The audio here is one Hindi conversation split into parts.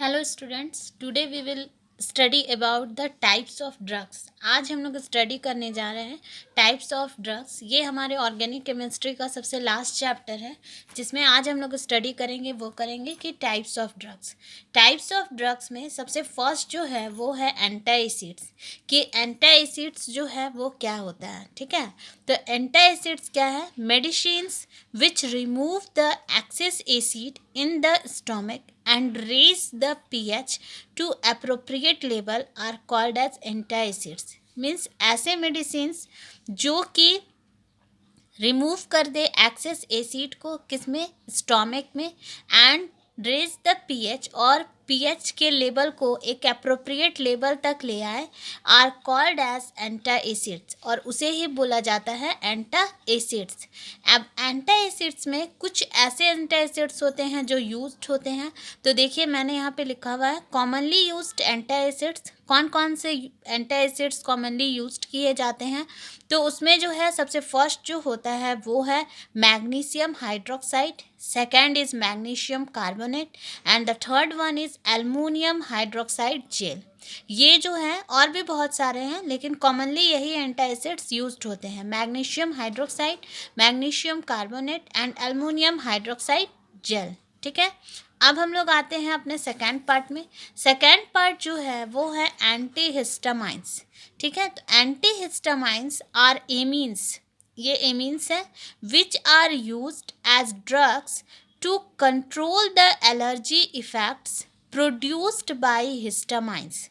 Hello students, today we will study about the types of drugs. आज हम लोग स्टडी करने जा रहे हैं टाइप्स ऑफ ड्रग्स। ये हमारे ऑर्गेनिक केमिस्ट्री का सबसे लास्ट चैप्टर है, जिसमें आज हम लोग स्टडी करेंगे कि types of drugs. Types of drugs में सबसे फर्स्ट जो है वो है एंटी एसिड्स। कि एंटी एसिड्स जो है वो क्या होता है, ठीक है। तो एंटी एसिड्स क्या है? Medicines which remove the excess acid in the stomach and raise the pH to appropriate level are called as antacids। Means ऐसे मेडिसिन्स जो कि रिमूव कर दे एक्सेस एसिड को किसमें, स्टोमक में, एंड रेज द पीएच और पीएच के लेवल को एक अप्रोप्रिएट लेवल तक ले आए, आर कॉल्ड एज एंटा एसिड्स, और उसे ही बोला जाता है एंटा एसिड्स। अब एंटा एसिड्स में कुछ ऐसे एंटा एसिड्स होते हैं जो यूज्ड होते हैं। तो देखिए मैंने यहाँ पे लिखा हुआ है कॉमनली यूज्ड एंटा एसिड्स। कौन कौन से एंटा एसिड्स कॉमनली यूज्ड किए जाते हैं? तो उसमें जो है सबसे फर्स्ट जो होता है वो है magnesium hydroxide, second is magnesium carbonate, and the third one is aluminium hydroxide jail. ये जो है और भी बहुत सारे हैं, लेकिन कॉमनली यही एंटी एसिड्स यूज्ड होते हैं, magnesium hydroxide, magnesium carbonate and aluminium hydroxide gel, ठीक है। अब हम लोग आते हैं अपने सेकेंड पार्ट में। सेकेंड पार्ट जो है वो है एंटीहिस्टामाइंस, ठीक है। तो एंटीहिस्टामाइंस आर एमीन्स, ये एमीन्स है, which are used as drugs to control the allergy effects produced by histamines.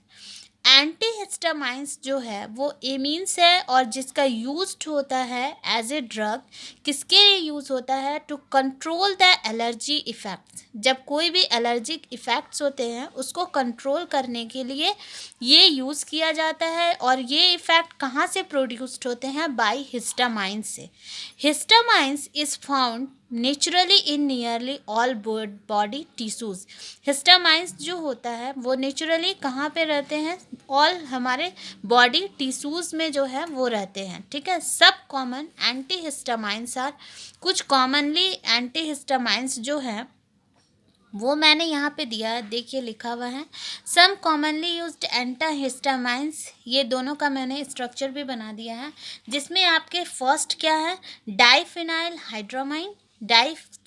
Antihistamines जो है वो एमीन्स है और जिसका यूज होता है एज ए ड्रग। किसके लिए यूज़ होता है? To control the allergy effects. जब कोई भी एलर्जिक इफ़ेक्ट्स होते हैं उसको कंट्रोल करने के लिए ये यूज़ किया जाता है। और ये इफ़ेक्ट कहाँ से प्रोड्यूस्ड होते हैं? बाय हिस्टामाइंस से। Histamines is found naturally in nearly all body tissues. Histamines जो होता है वो नेचुरली कहाँ पे रहते हैं? ऑल हमारे बॉडी टिश्यूज़ में जो है वो रहते हैं, ठीक है। सब कॉमन एंटीहिस्टामाइंस आर, कुछ कॉमनली एंटीहिस्टामाइंस जो है वो मैंने यहाँ पे दिया है, देखिए लिखा हुआ है सम कॉमनली यूज्ड एंटीहिस्टामाइंस। ये दोनों का मैंने स्ट्रक्चर भी बना दिया है, जिसमें आपके फर्स्ट क्या है? डाइफिनाइल हाइड्रोमाइन।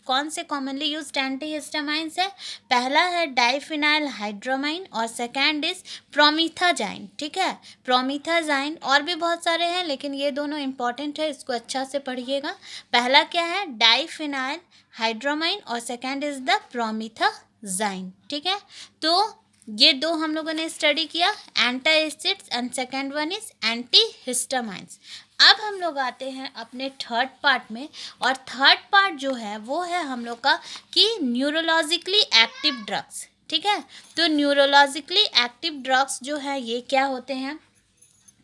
कौन से कॉमनली यूज्ड एंटीहिस्टामाइंस है? पहला है डाइफिनाइल हाइड्रोमाइन और सेकंड इज प्रोमिथाजाइन, ठीक है। प्रोमिथाजाइन और भी बहुत सारे हैं, लेकिन ये दोनों इंपॉर्टेंट है, इसको अच्छा से पढ़िएगा। पहला क्या है? डाइफिनाइल हाइड्रोमाइन और सेकंड इज द प्रोमिथाजाइन, ठीक है। तो ये दो हम लोगों ने स्टडी किया, anti acids and second one is antihistamines. अब हम लोग आते हैं अपने थर्ड पार्ट में, और थर्ड पार्ट जो है वो है हम लोग का कि न्यूरोलॉजिकली एक्टिव ड्रग्स, ठीक है। तो न्यूरोलॉजिकली एक्टिव ड्रग्स जो है ये क्या होते हैं?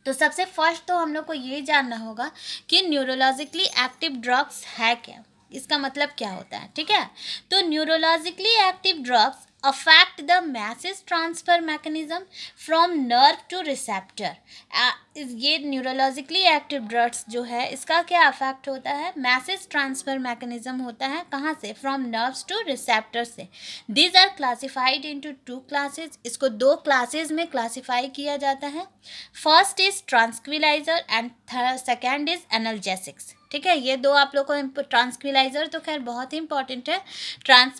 तो सबसे फर्स्ट तो हम लोग को ये जानना होगा कि न्यूरोलॉजिकली एक्टिव ड्रग्स है क्या, इसका मतलब क्या होता है, ठीक है। तो neurologically active drugs affect the message transfer mechanism from nerve two receptor. ये न्यूरोलॉजिकली एक्टिव ड्रग्स जो है इसका क्या अफेक्ट होता है? मैसेज ट्रांसफर मैकेनिज्म होता है, कहाँ से? फ्रॉम नर्व्स टू रिसेप्टर से। These are classified into two classes. इसको दो क्लासेज में क्लासिफाई किया जाता है। First is tranquilliser and second is analgesics, ठीक है। ये दो आप लोग को, ट्रांसक्विलाइजर तो खैर बहुत ही इंपॉर्टेंट है।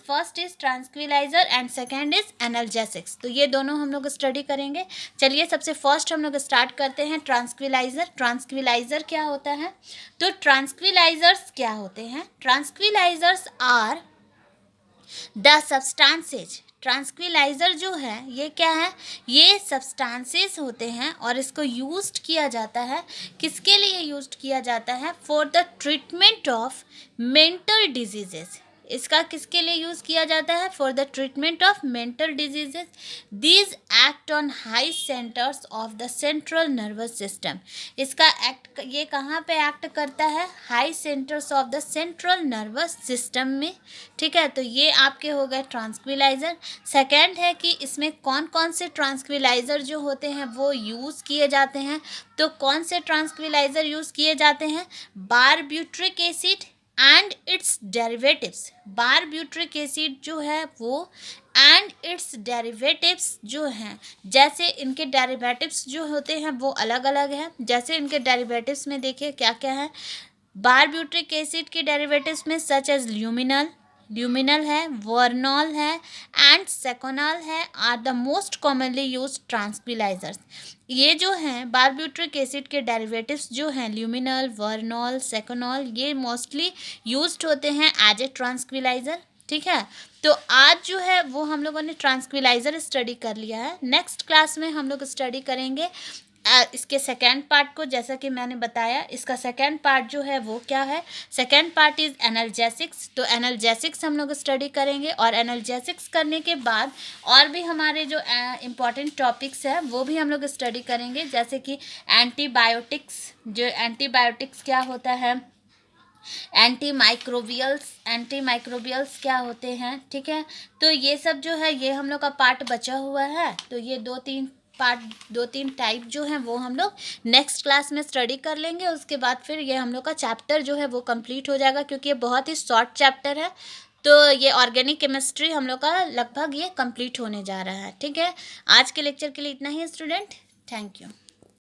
First is tranquilliser and second is analgesics. तो ये दोनों हम लोग स्टडी करेंगे। चलिए सबसे फर्स्ट हम लोग स्टार्ट करते हैं ट्रांसक्विलाइजर। ट्रांसक्विलाइजर क्या होता है? तो ट्रांसक्विलाइजर्स क्या होते हैं? ट्रांसक्विलाइजर्स आर द सब्सटेंसेज। ट्रांसक्विलाइजर जो है ये क्या है? ये सब्सटेंसेस होते हैं और इसको यूज्ड किया जाता है। किसके लिए यूज्ड किया जाता है? For the treatment of mental diseases. इसका किसके लिए यूज़ किया जाता है? For the treatment of mental diseases. These act on high centres of the central nervous system. इसका एक्ट ये कहाँ पे एक्ट करता है? High centres of the central nervous system में, ठीक है। तो ये आपके हो गए ट्रांसक्विलाइजर। सेकेंड है कि इसमें कौन कौन से ट्रांसक्विलाइजर जो होते हैं वो यूज़ किए जाते हैं। तो कौन से ट्रांसक्विलाइजर यूज़ किए जाते हैं? Barbituric acid and its derivatives, barbituric acid जो है वो एंड इट्स डेरिवेटिव्स जो हैं, जैसे इनके डेरिवेटिव्स जो होते हैं वो अलग अलग हैं। जैसे इनके डेरिवेटिव्स में देखिए क्या क्या है। बारब्यूट्रिक एसिड के डेरिवेटिव्स में सच एज ल्यूमिनल, ल्यूमिनल है, वर्नॉल है एंड सेकोनॉल है, are the most commonly use tranquillisers. ये जो हैं बारब्यूट्रिक एसिड के डेरिवेटिव्स जो हैं ल्यूमिनल, वर्नॉल, सेकोनॉल, ये मोस्टली यूज्ड होते हैं एज ए ट्रांसक्विलाइजर। ठीक है, तो आज जो है वो हम लोगों ने ट्रांसक्विलाइजर स्टडी कर लिया है। नेक्स्ट क्लास में हम लोग स्टडी करेंगे इसके सेकेंड पार्ट को। जैसा कि मैंने बताया, इसका सेकेंड पार्ट जो है वो क्या है, सेकेंड पार्ट इज एनाल्जेसिक्स। तो एनाल्जेसिक्स हम लोग स्टडी करेंगे, और एनाल्जेसिक्स करने के बाद और भी हमारे जो इम्पॉर्टेंट टॉपिक्स है वो भी हम लोग स्टडी करेंगे, जैसे कि एंटीबायोटिक्स। जो एंटीबायोटिक्स क्या होता है, एंटी माइक्रोबियल्स क्या होते हैं। ठीक है, तो ये सब जो है ये हम लोग का पार्ट बचा हुआ है। तो ये दो तीन टाइप जो हैं वो हम लोग नेक्स्ट क्लास में स्टडी कर लेंगे। उसके बाद फिर ये हम लोग का चैप्टर जो है वो कंप्लीट हो जाएगा, क्योंकि ये बहुत ही शॉर्ट चैप्टर है। तो ये ऑर्गेनिक केमिस्ट्री हम लोग का लगभग ये कंप्लीट होने जा रहा है। ठीक है, आज के लेक्चर के लिए इतना ही स्टूडेंट। Thank you.